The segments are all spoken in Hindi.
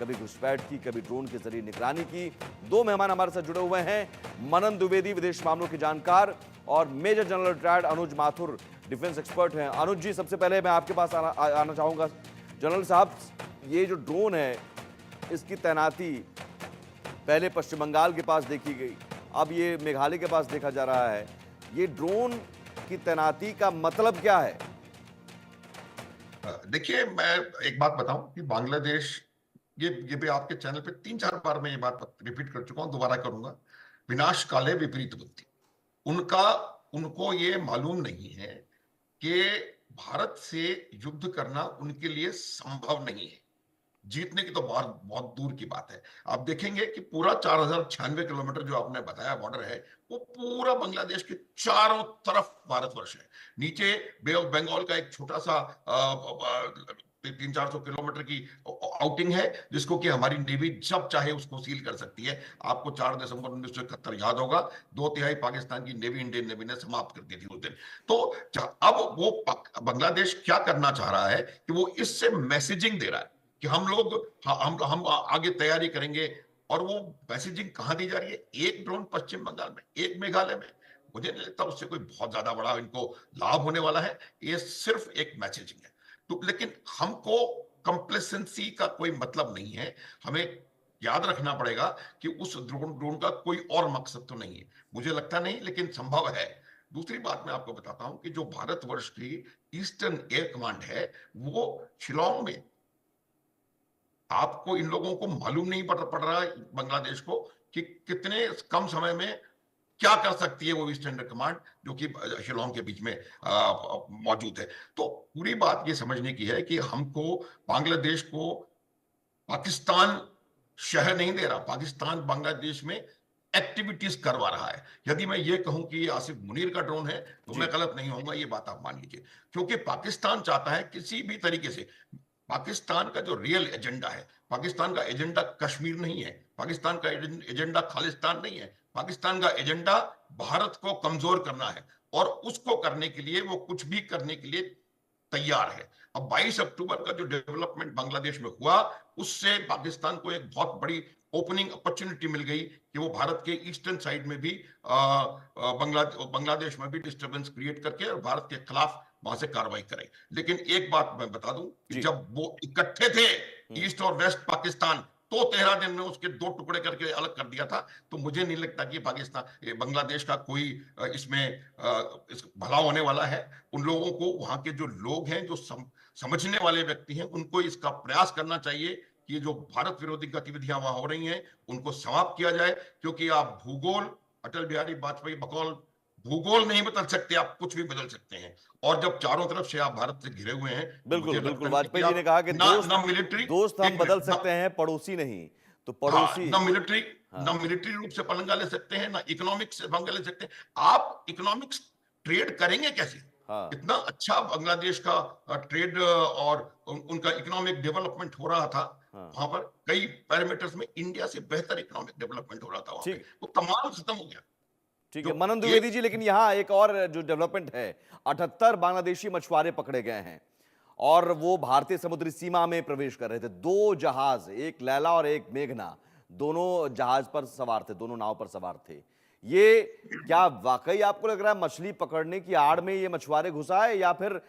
कभी घुसपैठ की, कभी ड्रोन के जरिए निगरानी की। दो मेहमान हमारे साथ जुड़े हुए हैं, मनन द्विवेदी विदेश मामलों के जानकार और मेजर जनरल रिटायर्ड अनुज माथुर डिफेंस एक्सपर्ट हैं। अनुज जी, सबसे पहले मैं आपके पास आना चाहूंगा। जनरल साहब, ये जो ड्रोन है इसकी तैनाती पहले पश्चिम बंगाल के पास देखी गई, अब ये मेघालय के पास देखा जा रहा है। ये ड्रोन की तैनाती का मतलब क्या है? देखिए, मैं एक बात बताऊं कि बांग्लादेश, ये भी आपके चैनल पे 3-4 बार मैं ये बात रिपीट कर चुका हूं, दोबारा करूंगा। विनाश काले विपरीत बुद्धि। उनका उनको ये मालूम नहीं है कि भारत से युद्ध करना उनके लिए संभव नहीं है। जीतने की तो बहुत बहुत दूर की बात है। आप देखेंगे कि पूरा 4096 किलोमीटर जो आपने बताया बॉर्डर है, वो पूरा बांग्लादेश के चारों तरफ भारतवर्ष है। नीचे बे ऑफ बंगाल का एक छोटा सा 300-400 किलोमीटर की आउटिंग है, जिसको कि हमारी नेवी जब चाहे उसको सील कर सकती है। आपको 4 दिसंबर 1971 याद होगा, 2/3 पाकिस्तान की नेवी इंडियन नेवी ने समाप्त कर दी थी उस दिन। तो अब वो बांग्लादेश क्या करना चाह रहा है कि वो इससे मैसेजिंग दे रहा है कि हम लोग, हम आगे तैयारी करेंगे। और वो मैसेजिंग कहां दी जा रही है? एक ड्रोन पश्चिम बंगाल में, एक मेघालय में। मुझे नहीं लगता उससे कोई बहुत ज्यादा बड़ा इनको लाभ होने वाला है। ये सिर्फ एक मैसेजिंग है। तो लेकिन हमको कंप्लेसेंसी का कोई मतलब नहीं है। हमें याद रखना पड़ेगा कि उस ड्रोन का कोई और मकसद तो नहीं है। मुझे लगता नहीं, लेकिन संभव है। दूसरी बात मैं आपको बताता हूं कि जो भारतवर्ष की ईस्टर्न एयर कमांड है, वो शिलोंग में, आपको इन लोगों को मालूम नहीं पड़ रहा है बांग्लादेश को कि कितने कम समय में क्या कर सकती है वो ईस्टर्न कमांड, जो कि शिलोंग के बीच में मौजूद है। तो पूरी बात ये समझने की है कि हमको बांग्लादेश को पाकिस्तान शहर नहीं दे रहा, पाकिस्तान बांग्लादेश में एक्टिविटीज करवा रहा है। यदि मैं ये कहूं कि ये आसिफ मुनीर का ड्रोन है तो जी। मैं गलत नहीं होऊंगा, ये बात आप मान लीजिए। क्योंकि पाकिस्तान चाहता है किसी भी तरीके से, पाकिस्तान का जो रियल एजेंडा है, पाकिस्तान का एजेंडा कश्मीर नहीं है, पाकिस्तान का एजेंडा खालिस्तान नहीं है। पाकिस्तान का एजेंडा भारत को कमजोर करना है, और उसको करने के लिए वो कुछ भी करने के लिए तैयार है। अब 22 अक्टूबर का जो डेवलपमेंट बांग्लादेश में हुआ, उससे पाकिस्तान को एक बहुत बड़ी ओपनिंग अपॉर्चुनिटी मिल गई कि वो भारत के ईस्टर्न साइड में भी बांग्लादेश में भी डिस्टरबेंस क्रिएट करके और भारत के खिलाफ वहां से कार्रवाई करें। लेकिन एक बात मैं बता दूं कि जी। जब वो इकट्ठे थे, ईस्ट और वेस्ट पाकिस्तान, तो 13 दिन में उसके 2 टुकड़े करके अलग कर दिया था। तो मुझे नहीं लगता कि पाकिस्तान, बांग्लादेश का कोई इसमें भला होने वाला है। उन लोगों को, वहां के जो लोग हैं, जो समझने वाले व्यक्ति हैं, उनको इसका प्रयास करना चाहिए कि जो भारत विरोधी गतिविधियां वहां हो रही हैं उनको समाप्त किया जाए। क्योंकि आप भूगोल, अटल बिहारी वाजपेयी बकौल, भूगोल नहीं बदल सकते, आप कुछ भी बदल सकते हैं। और जब चारों तरफ से आप भारत से घिरे हुए हैं, तो बिल्कुल मुझे बिल्कुल, लगता नहीं कि वाजपेयी जी ने आप कहा कि ना दोस्त ना मिलिट्री, दोस्त हम एक बदल मिनट ना, सकते हैं, पड़ोसी नहीं। तो हाँ, पड़ोसी। ना मिलिट्री, हाँ। ना मिलिट्री रूप से पंगा ले सकते हैं, ना इकोनॉमिक्स से पंगा ले सकते हैं। आप इकोनॉमिक्स ट्रेड करेंगे कैसे? हाँ। इतना अच्छा बांग्लादेश का ट्रेड और उनका इकोनॉमिक डेवलपमेंट हो रहा था। हाँ। वहां पर कई पैरामीटर्स में इंडिया से बेहतर इकोनॉमिक डेवलपमेंट हो रहा था वहां पे। ठीक। वो तमाम खत्म हो गया। ठीक है जो मनन द्विवेदी एक, जी, लेकिन यहाँ एक और जो डेवलपमेंट है, 78 बांग्लादेशी मछुआरे पकड़े गए हैं और वो भारतीय समुद्री सीमा में प्रवेश कर रहे थे। दो जहाज, एक लैला और एक मेघना, दोनों जहाज पर सवार थे, दोनों नाव पर सवार थे। ये क्या वाकई आपको लग रहा है मछली पकड़ने की आड़ में ये मछुआरे घुसा है, या फिर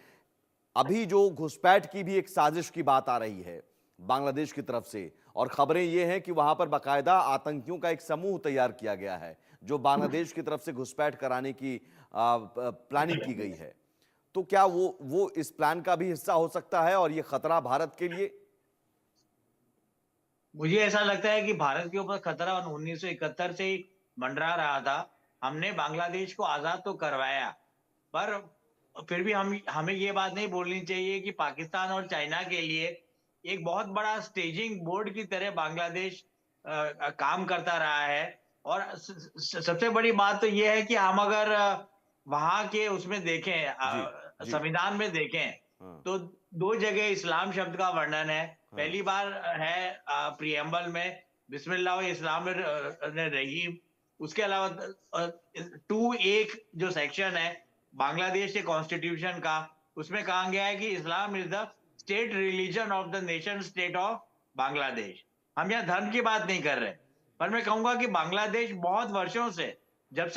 अभी जो घुसपैठ की भी एक साजिश की बात आ रही है बांग्लादेश की तरफ से, और खबरें ये हैं कि वहां पर बाकायदा आतंकियों का एक समूह तैयार किया गया है जो बांग्लादेश की तरफ से घुसपैठ कराने की प्लानिंग की गई है। तो क्या वो इस प्लान का भी हिस्सा हो सकता है और ये खतरा भारत के लिए? मुझे ऐसा लगता है कि भारत के ऊपर खतरा 1971 से ही मंडरा रहा था। हमने बांग्लादेश को आजाद तो करवाया, पर फिर भी हमें ये बात नहीं बोलनी चाहिए कि पाकिस्तान और चाइना के लिए एक बहुत बड़ा स्टेजिंग बोर्ड की तरह बांग्लादेश काम करता रहा है। और सबसे बड़ी बात तो ये है कि हम अगर वहां के उसमें देखें, जी। जी। संविधान में देखें, हाँ। तो दो जगह इस्लाम शब्द का वर्णन है। हाँ। पहली बार है प्रियम्बल में, बिस्मिल्लाह इस्लाम रहीम। उसके अलावा 2(1) जो सेक्शन है बांग्लादेश के कॉन्स्टिट्यूशन का, उसमें कहा गया है कि Islam is the state religion of the nation state of Bangladesh. हम यहाँ धर्म की बात नहीं कर रहे, पर मैं कहूंगा कि बांग्लादेश बहुत वर्षों से जब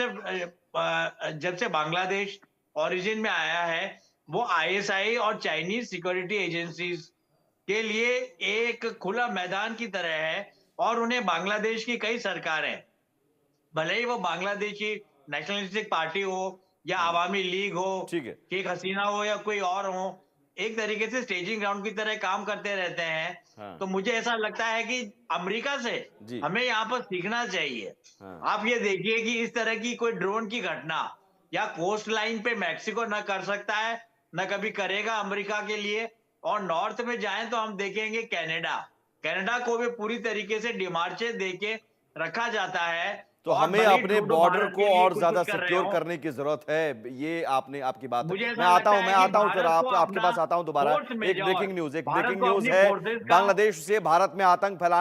से बांग्लादेश ओरिजिन में आया है, वो आईएसआई और चाइनीज सिक्योरिटी एजेंसीज के लिए एक खुला मैदान की तरह है। और उन्हें बांग्लादेश की कई सरकारें, भले ही वो बांग्लादेशी नेशनलिस्टिक पार्टी हो या अवामी लीग हो, ठीक है। शेख हसीना हो या कोई और हो, एक तरीके से स्टेजिंग ग्राउंड की तरह काम करते रहते हैं। हाँ। तो मुझे ऐसा लगता है कि अमेरिका से जी। हमें यहाँ पर सीखना चाहिए। हाँ। आप ये देखिए कि इस तरह की कोई ड्रोन की घटना या कोस्ट लाइन पे मैक्सिको न कर सकता है, न कभी करेगा अमेरिका के लिए। और नॉर्थ में जाएं तो हम देखेंगे कनाडा को भी पूरी तरीके से डिमार्चे देके रखा जाता है। तो और हमें भले ही अपने ट्रूडो बॉर्डर भारत को के लिए और कुछ ज्यादा कर रहे सिक्योर हो, करने की जरूरत है, ये आपने आपकी बात है। मुझे मैं ऐसा आता लगता हूं है मैं कि आता हूं सर, भारत को आपके अपना पास आता हूं दोबारा। फोर्स एक मेजॉर, ब्रेकिंग न्यूज भारत को अपनी है, फोर्सेस का बांग्लादेश से भारत में आतंक फैलाने